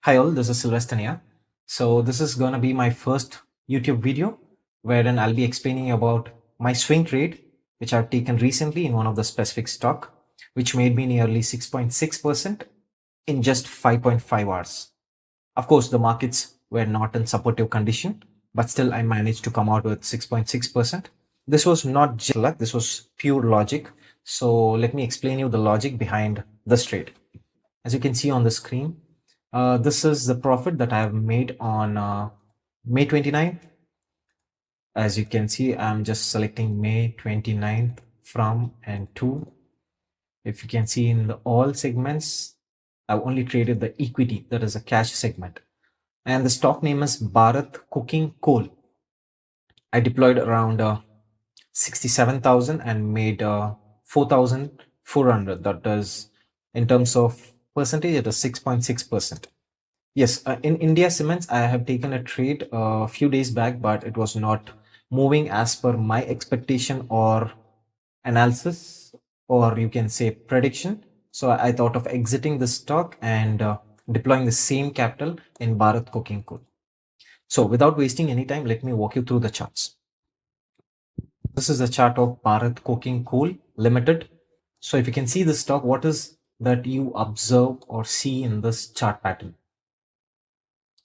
Hi all, this is Sylvester here. So this is gonna be my first YouTube video wherein I'll be explaining about my swing trade which I've taken recently in one of the specific stock which made me nearly 6.6% in just 5.5 hours. Of course, the markets were not in supportive condition, but still I managed to come out with 6.6%. This was not just luck, this was pure logic. So let me explain you the logic behind this trade. As you can see on the screen, this is the profit that I have made on May 29th. As you can see, I'm just selecting May 29th from and to. If you can see in the all segments, I've only traded the equity, that is a cash segment. And the stock name is Bharat Cooking Coal. I deployed around 67,000 and made 4,400. That is, in terms of percentage, it is 6.6%. Yes, in India Cements, I have taken a trade a few days back, but it was not moving as per my expectation or analysis, or you can say prediction. So I thought of exiting the stock and deploying the same capital in Bharat Coking Coal. So without wasting any time, let me walk you through the charts. This is the chart of Bharat Coking Coal Limited. So if you can see the stock, what is that you observe or see in this chart pattern?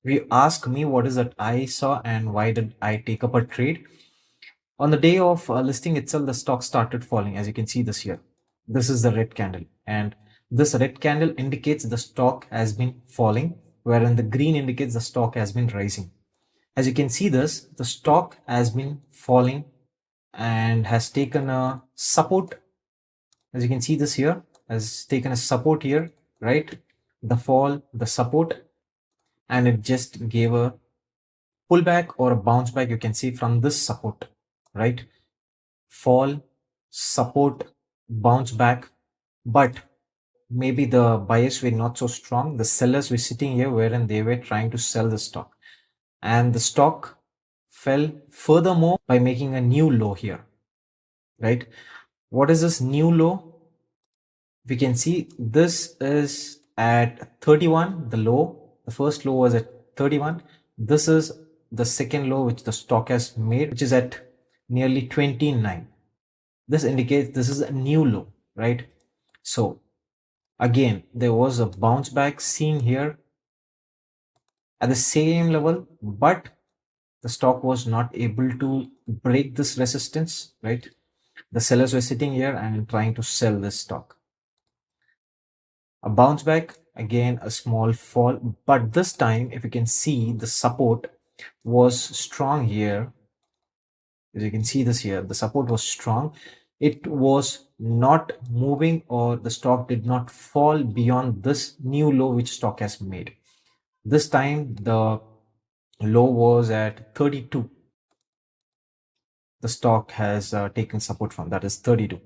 If you ask me what is that I saw and why did I take up a trade? On the day of listing itself, the stock started falling. As you can see this here, this is the red candle, and this red candle indicates the stock has been falling, wherein the green indicates the stock has been rising. As you can see this, the stock has been falling and has taken a support. As you can see this here, has taken a support here, right? The fall, the support, and it just gave a pullback or a bounce back, you can see, from this support, right? Fall, support, bounce back, but maybe the buyers were not so strong. The sellers were sitting here wherein they were trying to sell the stock, and the stock fell furthermore by making a new low here, right? What is this new low? We can see this is at 31, the low. The first low was at 31. This is the second low which the stock has made, which is at nearly 29. This indicates this is a new low, right? So again, there was a bounce back seen here at the same level, but the stock was not able to break this resistance, right? The sellers were sitting here and trying to sell this stock. A bounce back, again a small fall, but this time if you can see, the support was strong here. As you can see this here, the support was strong. It was not moving, or the stock did not fall beyond this new low which stock has made. This time the low was at 32. The stock has taken support from, that is 32.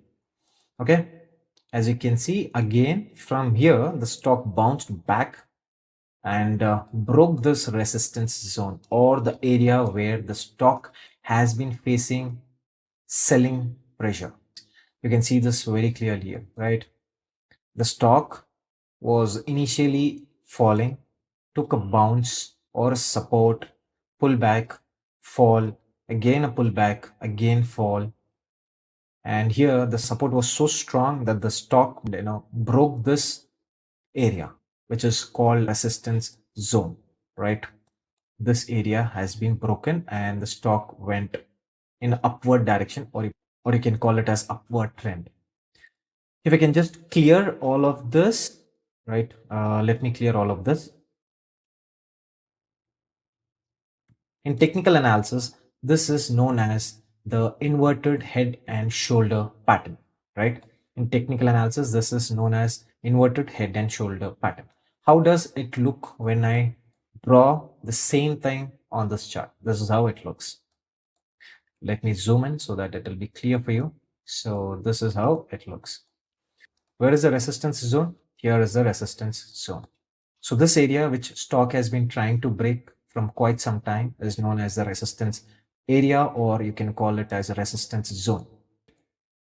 Okay, as you can see, again from here the stock bounced back and broke this resistance zone, or the area where the stock has been facing selling pressure. You can see this very clearly here, right? The stock was initially falling, took a bounce or a support, pullback, fall, again a pullback, again fall. And here the support was so strong that the stock, broke this area, which is called resistance zone, right? This area has been broken and the stock went in upward direction, or you can call it as upward trend. If I can just clear all of this, right? Let me clear all of this. In technical analysis, this is known as the inverted head and shoulder pattern, right? In technical analysis, this is known as inverted head and shoulder pattern. How does it look when I draw the same thing on this chart? This is how it looks. Let me zoom in so that it will be clear for you. So this is how it looks. Where is the resistance zone? Here is the resistance zone. So this area which stock has been trying to break from quite some time is known as the resistance area, or you can call it as a resistance zone.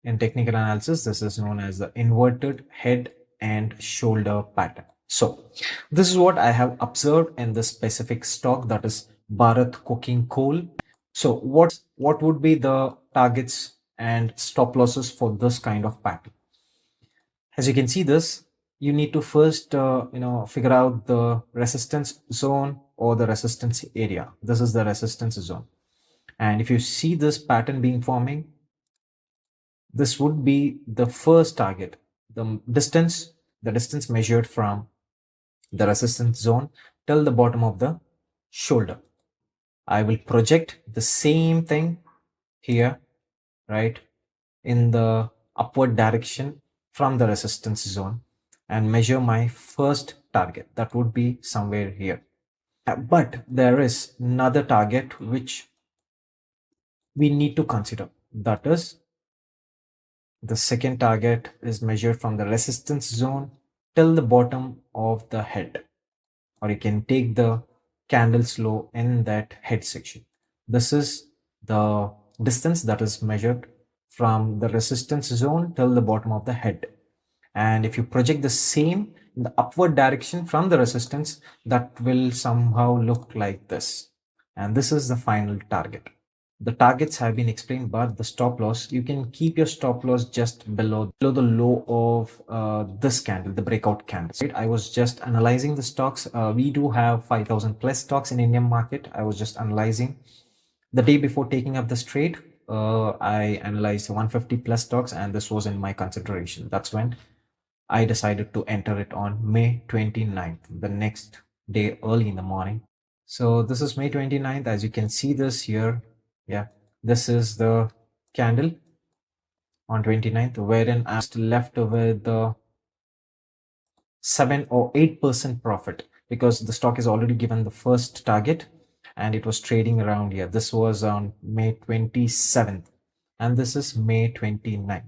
In technical analysis, this is known as the inverted head and shoulder pattern. So this is what I have observed in this specific stock, that is Bharat Coking Coal. So what would be the targets and stop losses for this kind of pattern? As you can see this, you need to first figure out the resistance zone or the resistance area. This is the resistance zone. And if you see this pattern being forming, this would be the first target. The distance measured from the resistance zone till the bottom of the shoulder. I will project the same thing here, right, in the upward direction from the resistance zone and measure my first target. That would be somewhere here. But there is another target which we need to consider. That is, the second target is measured from the resistance zone till the bottom of the head, or you can take the candle's low in that head section. This is the distance that is measured from the resistance zone till the bottom of the head. And if you project the same in the upward direction from the resistance, that will somehow look like this. And this is the final target. The targets have been explained, but the stop loss, you can keep your stop loss just below the low of this candle, the breakout candle. Right? I was just analyzing the stocks. We do have 5,000 plus stocks in Indian market. I was just analyzing the day before taking up this trade. I analyzed 150 plus stocks, and this was in my consideration. That's when I decided to enter it on May 29th, the next day early in the morning. So this is May 29th. As you can see this here, yeah, this is the candle on 29th, wherein I'm left with the 7 or 8% profit because the stock is already given the first target and it was trading around here. This was on May 27th and this is May 29th.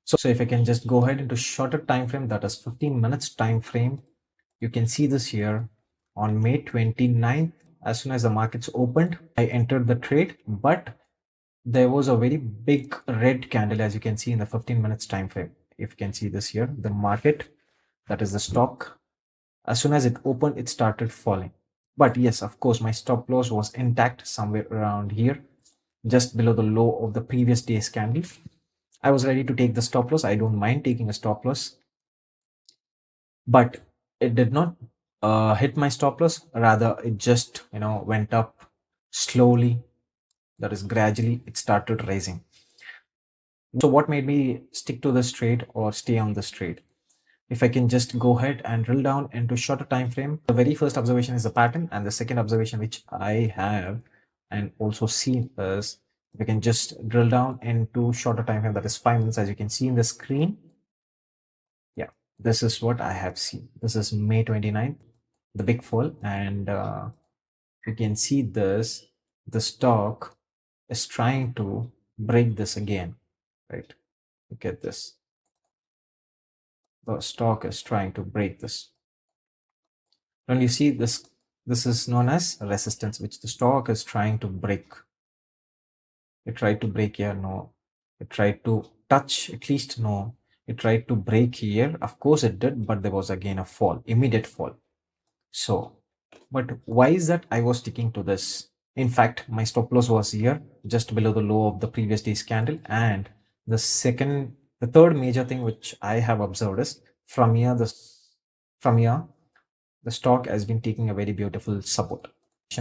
So if I can just go ahead into shorter time frame, that is 15 minutes time frame, you can see this here on May 29th. As soon as the markets opened, I entered the trade, but there was a very big red candle, as you can see in the 15 minutes time frame. If you can see this here, the market, that is the stock, as soon as it opened, it started falling. But yes, of course, my stop loss was intact somewhere around here, just below the low of the previous day's candle. I was ready to take the stop loss. I don't mind taking a stop loss, but it did not hit my stop loss. Rather, it just went up slowly. That is, gradually it started rising. So what made me stick to this trade or stay on this trade? If I can just go ahead and drill down into shorter time frame, the very first observation is the pattern, and the second observation which I have and also seen is, we can just drill down into shorter time frame, that is 5 minutes. As you can see in the screen, yeah, this is what I have seen. This is May 29th, the big fall, and you can see this, the stock is trying to break this again, right? Look at this, the stock is trying to break this. And you see this, this is known as resistance, which the stock is trying to break. It tried to break here, no. It tried to touch, at least, no. It tried to break here, of course it did, but there was again a fall, immediate fall. So, but why is that I was sticking to this? In fact, my stop loss was here, just below the low of the previous day's candle. And the third major thing which I have observed is from here, the stock has been taking a very beautiful support.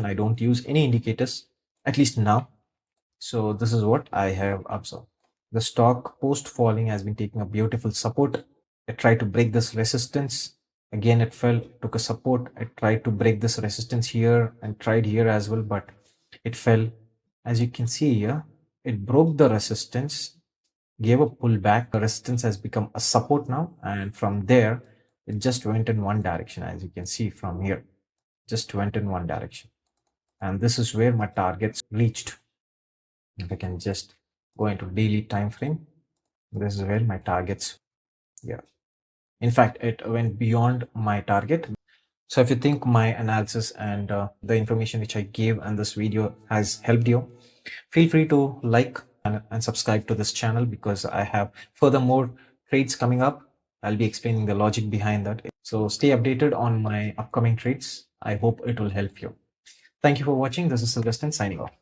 I don't use any indicators, at least now. So this is what I have observed. The stock post falling has been taking a beautiful support. It tried to break this resistance. Again, it fell, took a support. It tried to break this resistance here and tried here as well, but it fell. As you can see here, it broke the resistance, gave a pullback. The resistance has become a support now, and from there it just went in one direction. As you can see from here, just went in one direction, and this is where my targets reached. If I can just go into daily time frame, this is where my targets, yeah, in fact it went beyond my target. So if you think my analysis and the information which I gave in this video has helped you, feel free to like and subscribe to this channel, because I have furthermore trades coming up. I'll be explaining the logic behind that. So stay updated on my upcoming trades. I hope it will help you. Thank you for watching. This is Sylvester signing off.